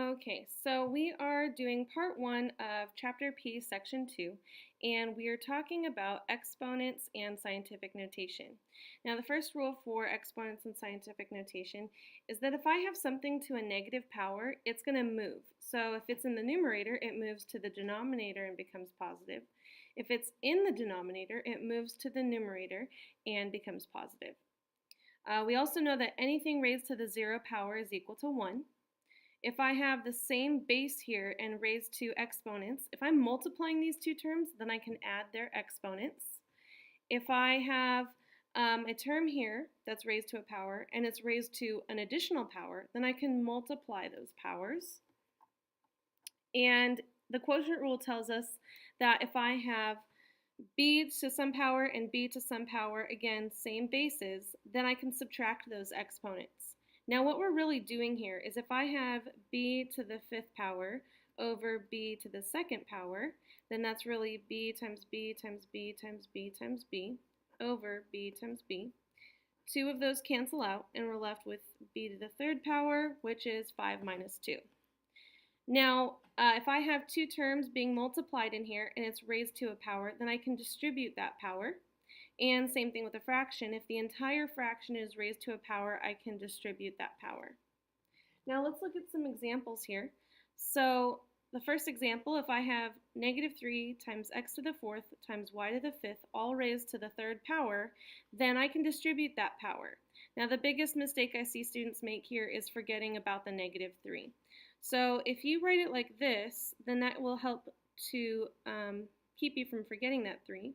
Okay, so we are doing part 1 of Chapter P, Section 2, and we are talking about exponents and scientific notation. Now, the first rule for exponents and scientific notation is that if I have something to a negative power, it's going to move. So if it's in the numerator, it moves to the denominator and becomes positive. If it's in the denominator, it moves to the numerator and becomes positive. We also know that anything raised to the 0 power is equal to 1. If I have the same base here and raised to exponents, if I'm multiplying these two terms, then I can add their exponents. If I have a term here that's raised to a power and it's raised to an additional power, then I can multiply those powers. And the quotient rule tells us that if I have b to some power and b to some power, again, same bases, then I can subtract those exponents. Now what we're really doing here is if I have b to the 5th power over b to the 2nd power, then that's really b times b times b times b times b over b times b. Two of those cancel out and we're left with b to the 3rd power, which is 5 minus 2. Now, if I have two terms being multiplied in here and it's raised to a power, then I can distribute that power. And same thing with a fraction. If the entire fraction is raised to a power, I can distribute that power. Now let's look at some examples here. So the first example, if I have negative 3 times x to the 4th times y to the 5th, all raised to the 3rd power, then I can distribute that power. Now the biggest mistake I see students make here is forgetting about the negative 3. So if you write it like this, then that will help to keep you from forgetting that 3.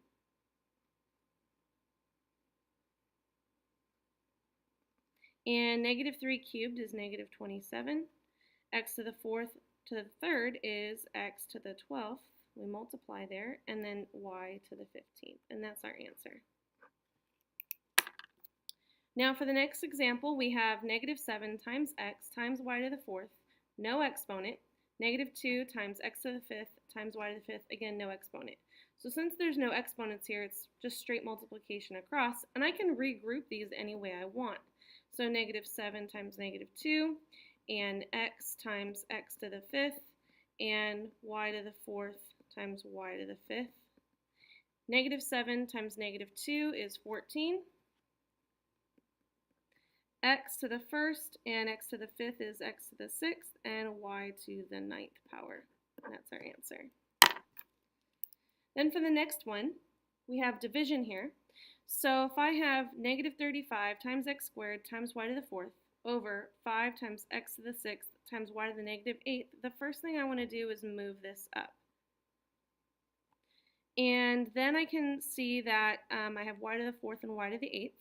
And negative 3 cubed is negative 27. X to the 4th to the 3rd is x to the 12th. We multiply there, and then y to the 15th. And that's our answer. Now for the next example, we have negative 7 times x times y to the 4th, no exponent. Negative 2 times x to the 5th times y to the 5th, again, no exponent. So since there's no exponents here, it's just straight multiplication across, and I can regroup these any way I want. So negative 7 times negative 2, and x times x to the 5th, and y to the 4th times y to the 5th. Negative 7 times negative 2 is 14. X to the 1st and x to the 5th is x to the 6th, and y to the 9th power. And that's our answer. Then for the next one, we have division here. So if I have negative 35 times x squared times y to the 4th over 5 times x to the 6th times y to the negative 8th, the first thing I want to do is move this up. And then I can see that I have y to the 4th and y to the 8th.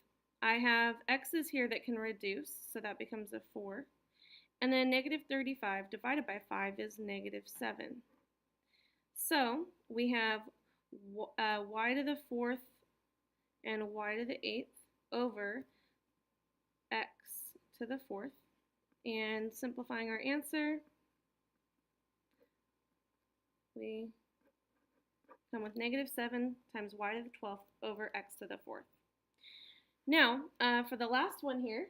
I have x's here that can reduce, so that becomes a 4. And then negative 35 divided by 5 is negative 7. So we have y to the 4th and y to the 8th over x to the 4th. And simplifying our answer, we come with negative 7 times y to the 12th over x to the 4th. Now, for the last one here,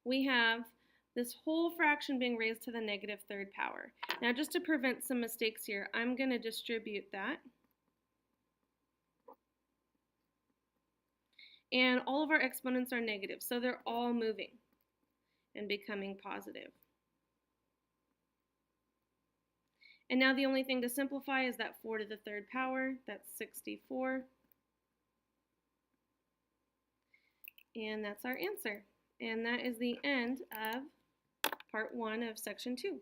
we have this whole fraction being raised to the negative 3rd power. Now, just to prevent some mistakes here, I'm going to distribute that. And all of our exponents are negative, so they're all moving and becoming positive. And now the only thing to simplify is that 4 to the 3rd power, that's 64. And that's our answer. And that is the end of part 1 of section 2.